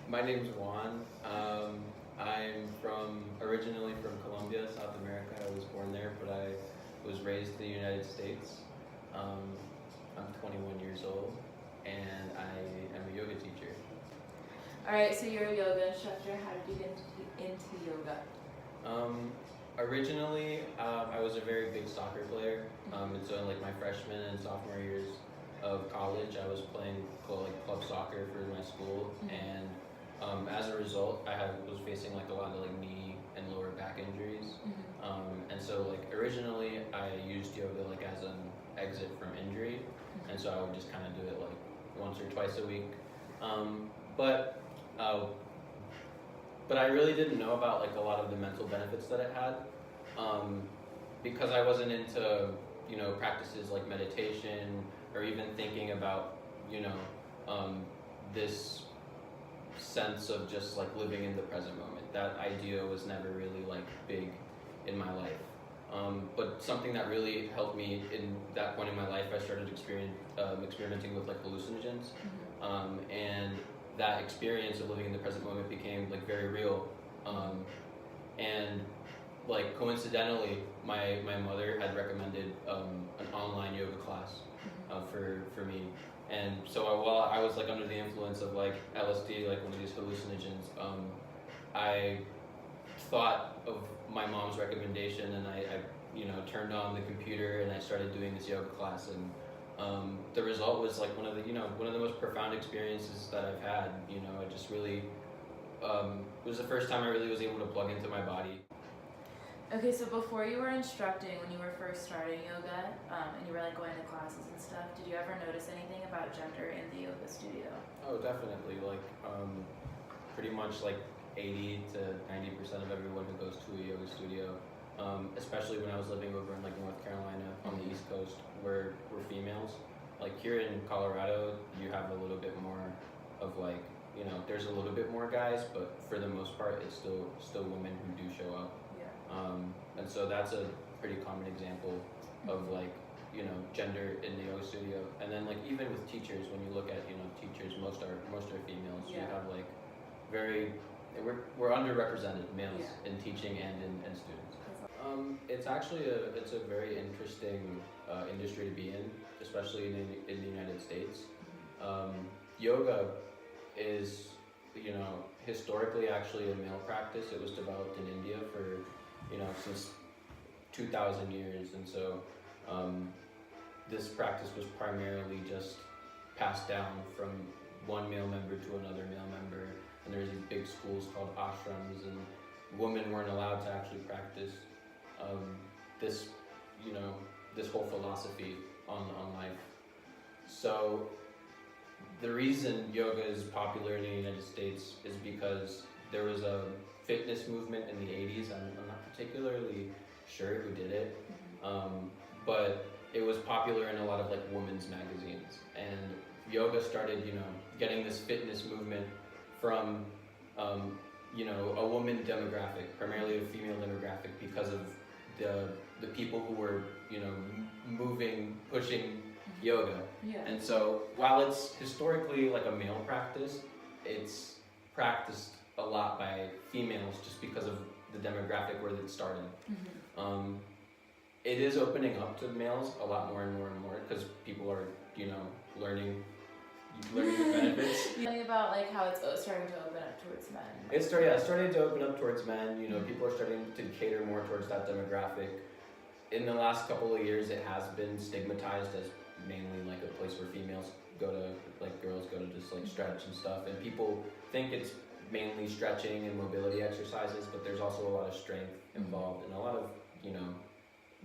My name's Juan. I'm originally from Colombia, South America. I was born there, but I was raised in the United States. Um, I'm 21 years old, and I am a yoga teacher. All right, so you're a yoga instructor. How did you get into yoga? Originally, I was a very big soccer player, and so in like my freshman and sophomore years of college, I was playing club soccer for my school, and as a result, was facing like a lot of like knee and lower back injuries, and so like originally I used yoga like as an exit from injury, and so I would just kind of do it like once or twice a week, but. But I really didn't know about like a lot of the mental benefits that it had, because I wasn't into practices like meditation or even thinking about this sense of just like living in the present moment. That idea was never really like big in my life. But something that really helped me in that point in my life, I started experimenting with like hallucinogens, and that experience of living in the present moment became like very real, and like coincidentally my mother had recommended an online yoga class for me, and so while I was like under the influence of like LSD, like one of these hallucinogens, I thought of my mom's recommendation, and I turned on the computer and I started doing this yoga class, and the result was like one of the most profound experiences that I've had. I just really it was the first time I really was able to plug into my body. Okay, so before you were instructing, when you were first starting yoga, and you were like going to classes and stuff, did you ever notice anything about gender in the yoga studio? Oh, definitely. Like pretty much like 80 to 90% of everyone who goes to a yoga studio, especially when I was living over in like North Carolina on the East Coast, were females. Like here in Colorado, you have a little bit more of like there's a little bit more guys, but for the most part, it's still women who do show up. And so that's a pretty common example of like gender in the yoga studio. And then like even with teachers, when you look at teachers, most are females. You have like we're underrepresented males in teaching and in students. It's actually it's a very interesting industry to be in, especially in the United States. Yoga is historically actually a male practice. It was developed in India for since 2,000 years, and so this practice was primarily just passed down from one male member to another male member, and there's these big schools called ashrams, and women weren't allowed to actually practice this this whole philosophy on life. So the reason yoga is popular in the United States is because there was a fitness movement in the 80s. I'm not particularly sure who did it, but it was popular in a lot of like women's magazines, and yoga started getting this fitness movement from a woman demographic, primarily a female demographic, because of the people who were pushing yoga. And so while it's historically like a male practice, it's practiced a lot by females just because of the demographic where it started. It is opening up to males a lot more and more and more because people are learning the benefits. Tell me about like how it's starting to open up towards men. It's starting to open up towards men. People are starting to cater more towards that demographic. In the last couple of years, it has been stigmatized as mainly like a place where females go to, like girls go to just like stretch and stuff, and people think it's mainly stretching and mobility exercises, but there's also a lot of strength involved and a lot of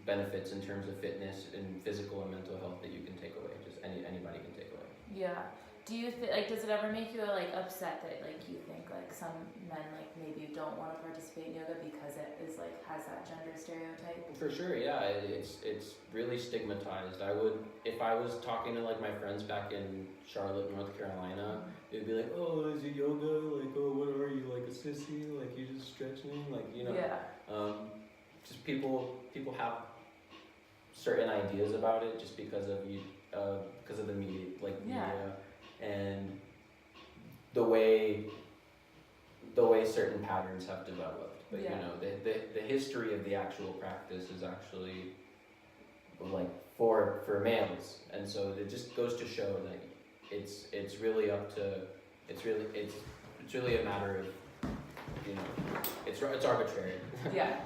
benefits in terms of fitness and physical and mental health that you can take away. Just anybody can take away. Yeah. Do you like? Does it ever make you like upset that like you think like some men like maybe don't want to participate in yoga because it is like has that gender stereotype? For sure, yeah. It's really stigmatized. If I was talking to like my friends back in Charlotte, North Carolina, they'd be like, "Oh, is it yoga? Like, oh, what are you, like a sissy? Like you just stretching? Like just people have certain ideas about it just because of the media, and the way way certain patterns have developed. But Yeah. you know, the history of the actual practice is actually like for males, and so it just goes to show that it's really up to it's really a matter of, you know, it's arbitrary. Yeah.